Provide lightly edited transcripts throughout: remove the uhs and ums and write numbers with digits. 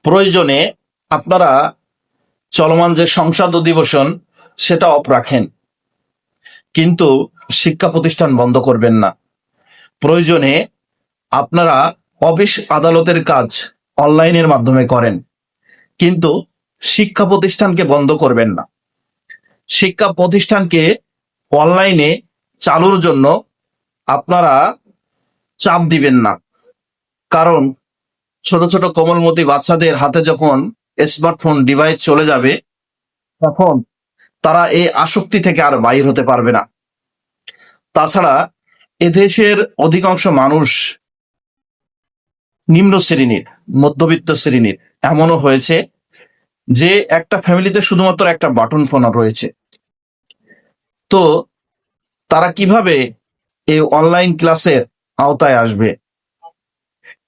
প্রয়োজনে আপনারা চলমান যে সংসদ অধিবেশন সেটা অফ রাখেন, কিন্তু শিক্ষা প্রতিষ্ঠান বন্ধ করবেন না। প্রয়োজনে আপনারা অফিস আদালতের কাজ অনলাইনের মাধ্যমে করেন, কিন্তু শিক্ষা প্রতিষ্ঠানকে বন্ধ করবেন না। শিক্ষা প্রতিষ্ঠানকে অনলাইনে চালুর জন্য আপনারা চাপ দিবেন না, কারণ ছোট ছোট কোমলমতি বাচ্চাদের হাতে যখন স্মার্টফোন ডিভাইস চলে যাবে, তখন তারা এই আসক্তি থেকে আর বাইর হতে পারবে না। তাছাড়া এদেশের অধিকাংশ মানুষ নিম্ন শ্রেণীর, মধ্যবিত্ত শ্রেণীর। এমনও হয়েছে যে একটা ফ্যামিলিতে শুধুমাত্র একটা বাটন ফোন রয়েছে। তো তারা কিভাবে এই অনলাইন ক্লাসের আওতায় আসবে?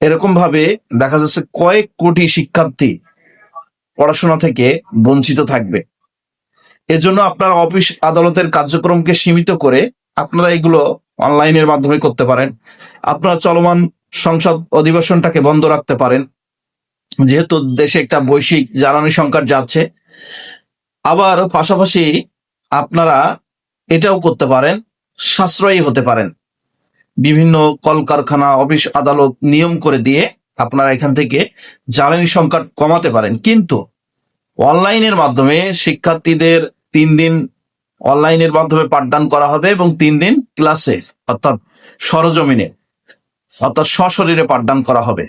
এরকম ভাবে দেখা যাচ্ছে কয়েক কোটি শিক্ষার্থী পড়াশোনা থেকে বঞ্চিত থাকবে। এজন্য আপনারা অফিস আদালতের কার্যক্রমকে সীমিত করে আপনারা এগুলো অনলাইনের মাধ্যমে করতে পারেন। আপনারা চলমান সংসদ অধিবেশনটাকে বন্ধ রাখতে পারেন, যেহেতু দেশে একটা বৈশ্বিক জ্বালানি সংকট যাচ্ছে। আবার পাশাপাশি আপনারা এটাও করতে পারেন, সাশ্রয়ী হতে পারেন। বিভিন্ন কলকারখানা, অফিস আদালত নিয়ম করে দিয়ে আপনারা এখান থেকে জ্বালানি সংকট কমাতে পারেন। কিন্তু অনলাইনের মাধ্যমে শিক্ষার্থীদের 3 দিন অনলাইনের মাধ্যমে পাঠদান করা হবে এবং 3 দিন ক্লাসে অর্থাৎ সরজমিনে অর্থাৎ সশরীরে পাঠদান করা হবে।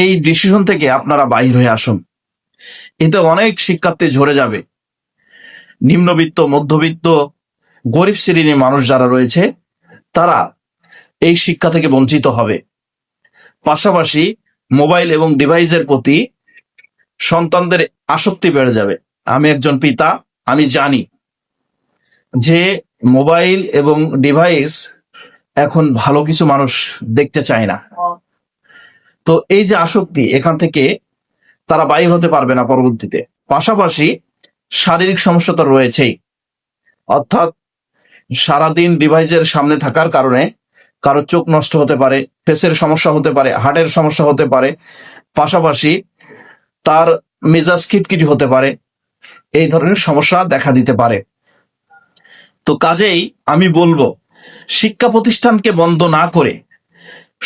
এই ডিসিশন থেকে আপনারা বাহির হয়ে আসুন। এতে অনেক শিক্ষার্থী ঝরে যাবে। নিম্নবিত্ত, মধ্যবিত্ত, গরিব শ্রেণীর মানুষ যারা রয়েছে তারা এই শিক্ষা থেকে বঞ্চিত হবে। পাশাপাশি মোবাইল এবং ডিভাইসের প্রতি সন্তানদের আসক্তি বেড়ে যাবে। আমি একজন পিতা, আমি জানি যে মোবাইল এবং ডিভাইস এখন ভালো কিছু মানুষ দেখতে চায় না। তো এই যে আসক্তি, এখান থেকে তারা বাইর হতে পারবে না পরবর্তীতে। পাশাপাশি শারীরিক সমস্যা তো রয়েছেই, অর্থাৎ সারাদিন ডিভাইসের সামনে থাকার কারণে কারো চোখ নষ্ট হতে পারে, ফেসের সমস্যা হতে পারে, হার্টের সমস্যা হতে পারে, পাশাপাশি তার মেজাজ খিটখিটি হতে পারে, এই ধরনের সমস্যা দেখা দিতে পারে। তো কাজেই আমি বলবো, শিক্ষা প্রতিষ্ঠানকে বন্ধ না করে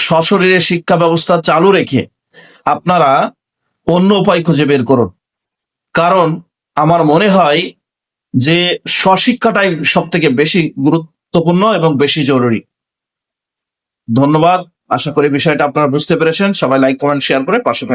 সশরীরে শিক্ষা ব্যবস্থা চালু রেখে আপনারা অন্য উপায় খুঁজে বের করুন। কারণ আমার মনে হয় যে স্বশিক্ষাটাই সব থেকে বেশি গুরুত্বপূর্ণ এবং বেশি জরুরি। ধন্যবাদ। আশা করি বিষয়টা আপনারা বুঝতে পেরেছেন। সবাই লাইক, কমেন্ট, শেয়ার করে পাশে থাকবেন।